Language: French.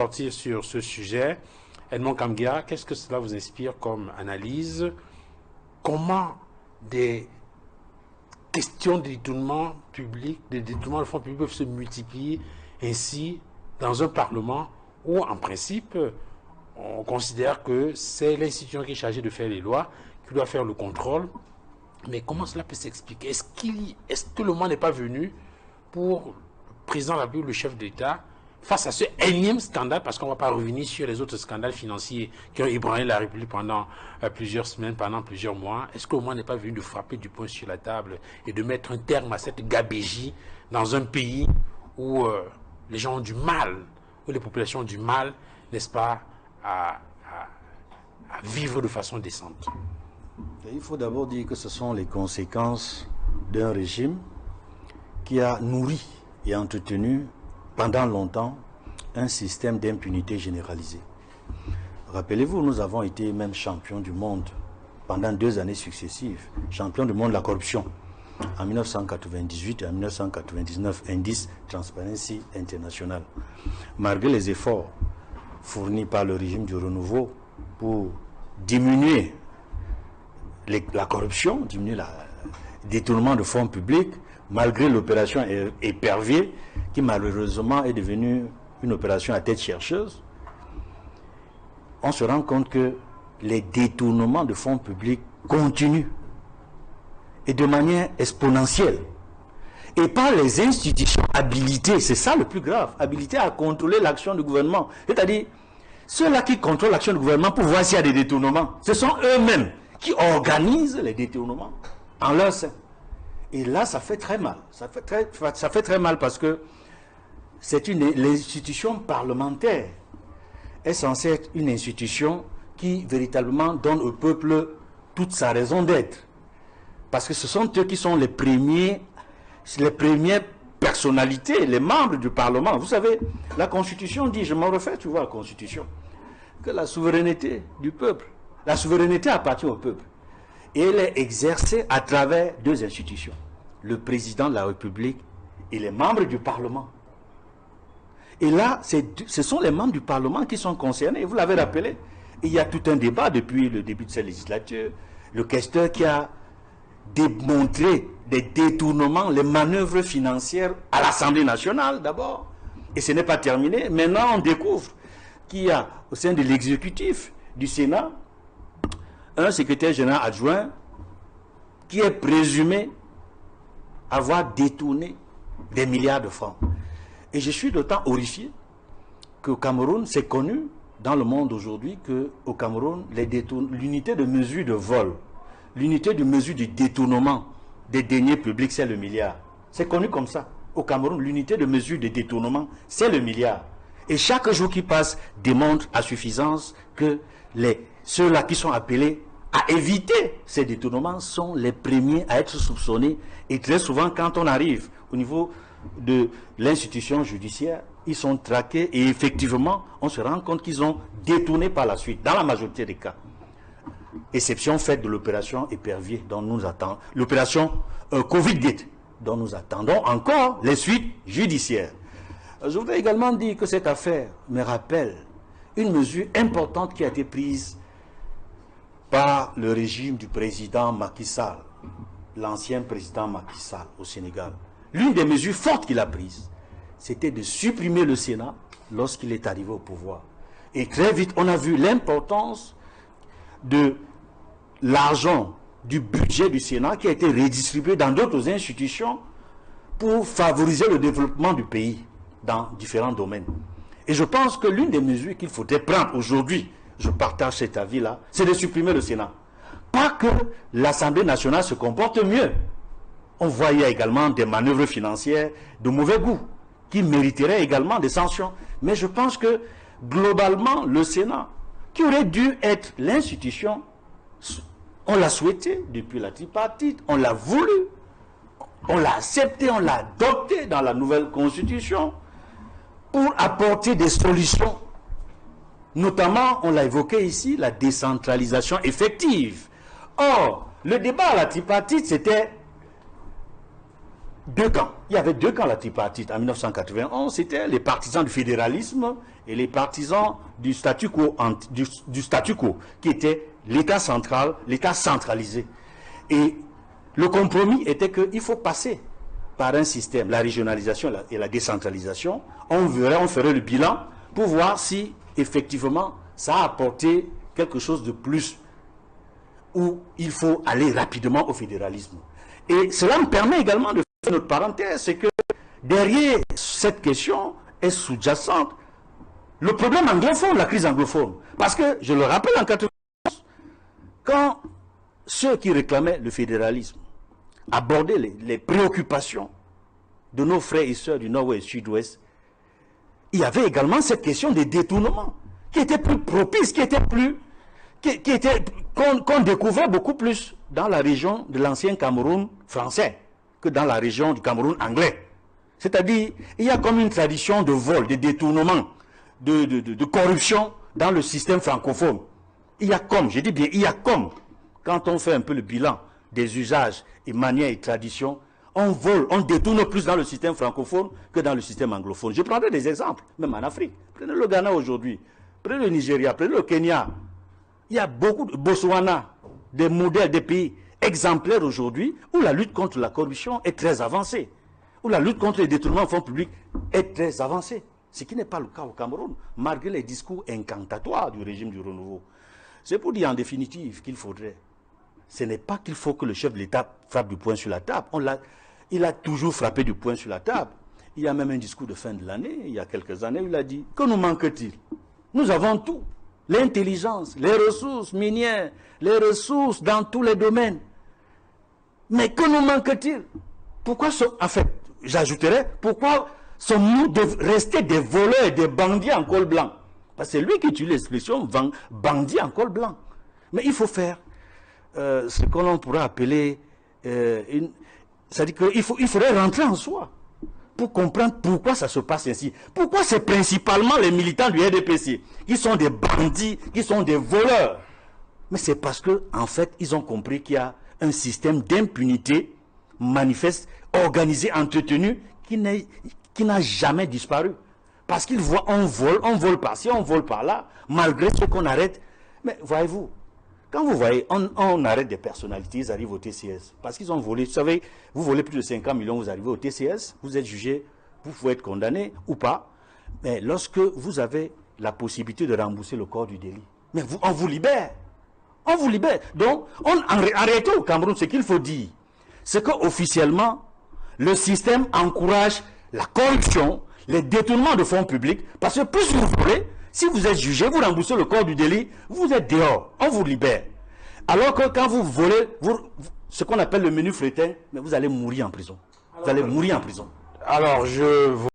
Sortir sur ce sujet, Edmond Kamgia, qu'est-ce que cela vous inspire comme analyse? Comment des questions de détournement public, de détournement de fonds publics peuvent se multiplier ainsi dans un Parlement où, en principe, on considère que c'est l'institution qui est chargée de faire les lois, qui doit faire le contrôle. Mais comment cela peut s'expliquer? Est-ce que le moment n'est pas venu pour le président de la République, le chef d'État, face à ce énième scandale, parce qu'on ne va pas revenir sur les autres scandales financiers qui ont ébranlé la République pendant plusieurs semaines, pendant plusieurs mois, est-ce que le moment n'est pas venu de frapper du poing sur la table et de mettre un terme à cette gabégie dans un pays où les gens ont du mal, où les populations ont du mal, n'est-ce pas, à vivre de façon décente? Il faut d'abord dire que ce sont les conséquences d'un régime qui a nourri et entretenu pendant longtemps un système d'impunité généralisée. Rappelez-vous, nous avons été même champions du monde pendant 2 années successives, champions du monde de la corruption. En 1998 et en 1999, indice Transparency International. Malgré les efforts fournis par le régime du renouveau pour diminuer la corruption, diminuer le détournement de fonds publics, malgré l'opération Épervier, qui malheureusement est devenue une opération à tête chercheuse, on se rend compte que les détournements de fonds publics continuent et de manière exponentielle. Et par les institutions habilitées, c'est ça le plus grave, habilitées à contrôler l'action du gouvernement. C'est-à-dire, ceux-là qui contrôlent l'action du gouvernement pour voir s'il y a des détournements, ce sont eux-mêmes qui organisent les détournements en leur sein. Et là, ça fait très mal. Ça fait très mal parce que l'institution parlementaire est censée être une institution qui véritablement donne au peuple toute sa raison d'être. Parce que ce sont eux qui sont les premières personnalités, les membres du Parlement. Vous savez, la Constitution dit, je m'en refais, tu vois, la Constitution, que la souveraineté du peuple, la souveraineté appartient au peuple. Et elle est exercée à travers 2 institutions, le président de la République et les membres du Parlement. Et là, ce sont les membres du Parlement qui sont concernés. Vous l'avez rappelé, il y a tout un débat depuis le début de cette législature. Le questeur qui a démontré des détournements, les manœuvres financières à l'Assemblée nationale d'abord. Et ce n'est pas terminé. Maintenant, on découvre qu'il y a au sein de l'exécutif du Sénat un secrétaire général adjoint qui est présumé avoir détourné des milliards de francs. Et je suis d'autant horrifié qu'au Cameroun, c'est connu dans le monde aujourd'hui qu'au Cameroun, l'unité de mesure de vol, l'unité de mesure du détournement des deniers publics, c'est le milliard. C'est connu comme ça. Au Cameroun, l'unité de mesure de détournement, c'est le milliard. Et chaque jour qui passe démontre à suffisance que ceux-là qui sont appelés à éviter ces détournements sont les premiers à être soupçonnés. Et très souvent, quand on arrive au niveau de l'institution judiciaire, ils sont traqués et effectivement, on se rend compte qu'ils ont détourné par la suite, dans la majorité des cas. Exception faite de l'opération Épervier dont nous attendons, l'opération Covid-Gate dont nous attendons encore les suites judiciaires. Je voudrais également dire que cette affaire me rappelle une mesure importante qui a été prise par le régime du président Macky Sall, l'ancien président Macky Sall au Sénégal. L'une des mesures fortes qu'il a prises, c'était de supprimer le Sénat lorsqu'il est arrivé au pouvoir. Et très vite, on a vu l'importance de l'argent du budget du Sénat qui a été redistribué dans d'autres institutions pour favoriser le développement du pays dans différents domaines. Et je pense que l'une des mesures qu'il faudrait prendre aujourd'hui, je partage cet avis-là, c'est de supprimer le Sénat. Pas que l'Assemblée nationale se comporte mieux. On voyait également des manœuvres financières de mauvais goût qui mériteraient également des sanctions. Mais je pense que globalement, le Sénat, qui aurait dû être l'institution, on l'a souhaité depuis la tripartite, on l'a voulu, on l'a accepté, on l'a adopté dans la nouvelle constitution pour apporter des solutions. Notamment, on l'a évoqué ici, la décentralisation effective. Or, le débat à la tripartite, c'était 2 camps. Il y avait 2 camps à la tripartite. En 1991, c'était les partisans du fédéralisme et les partisans du statu quo, du statu quo qui était l'État central, l'État centralisé. Et le compromis était qu'il faut passer par un système, la régionalisation et la décentralisation. On ferait le bilan pour voir si effectivement ça a apporté quelque chose de plus, où il faut aller rapidement au fédéralisme. Et cela me permet également de faire notre parenthèse, c'est que derrière cette question est sous-jacente le problème anglophone, la crise anglophone. Parce que, je le rappelle, en 1991, quand ceux qui réclamaient le fédéralisme abordaient les préoccupations de nos frères et sœurs du Nord-Ouest et du Sud-Ouest, il y avait également cette question des détournements, qui était plus propice, qu'on découvrait beaucoup plus dans la région de l'ancien Cameroun français que dans la région du Cameroun anglais. C'est-à-dire, il y a comme une tradition de vol, de détournement, de corruption dans le système francophone. Il y a comme, je dis bien, il y a comme, quand on fait un peu le bilan des usages et manières et traditions, on vole, on détourne plus dans le système francophone que dans le système anglophone. Je prendrai des exemples, même en Afrique. Prenez le Ghana aujourd'hui, prenez le Nigeria, prenez le Kenya. Il y a beaucoup de Botswana, des modèles, des pays exemplaires aujourd'hui où la lutte contre la corruption est très avancée, où la lutte contre les détournements de fonds publics est très avancée. Ce qui n'est pas le cas au Cameroun, malgré les discours incantatoires du régime du renouveau. C'est pour dire en définitive qu'il faudrait. Ce n'est pas qu'il faut que le chef de l'État frappe du poing sur la table. Il a toujours frappé du poing sur la table. Il y a même un discours de fin de l'année, il y a quelques années, où il a dit « Que nous manque-t-il? Nous avons tout. L'intelligence, les ressources minières, les ressources dans tous les domaines. Mais que nous manque-t-il? Pourquoi, en fait, j'ajouterais, pourquoi sommes-nous de rester des voleurs et des bandits en col blanc? Parce que c'est lui qui utilise l'expression bandit en col blanc. Mais il faut faire ce que l'on pourrait appeler c'est-à-dire qu'il faudrait rentrer en soi pour comprendre pourquoi ça se passe ainsi. Pourquoi c'est principalement les militants du RDPC qui sont des bandits, qui sont des voleurs. Mais c'est parce que, en fait, ils ont compris qu'il y a un système d'impunité manifeste, organisé, entretenu, qui n'a jamais disparu. Parce qu'ils voient, on vole par-ci, on vole par-là, malgré ce qu'on arrête. Mais voyez-vous, quand vous voyez, on arrête des personnalités, ils arrivent au TCS. Parce qu'ils ont volé, vous savez, vous volez plus de 50 millions, vous arrivez au TCS, vous êtes jugé, vous pouvez être condamné ou pas. Mais lorsque vous avez la possibilité de rembourser le corps du délit, mais on vous libère. On vous libère. Donc, en réalité au Cameroun, ce qu'il faut dire, c'est qu'officiellement, le système encourage la corruption, les détournements de fonds publics, parce que plus vous volez, si vous êtes jugé, vous remboursez le corps du délit, vous êtes dehors, on vous libère. Alors que quand vous volez, ce qu'on appelle le menu fretin, mais vous allez mourir en prison. Vous allez mourir en prison. Alors, je vous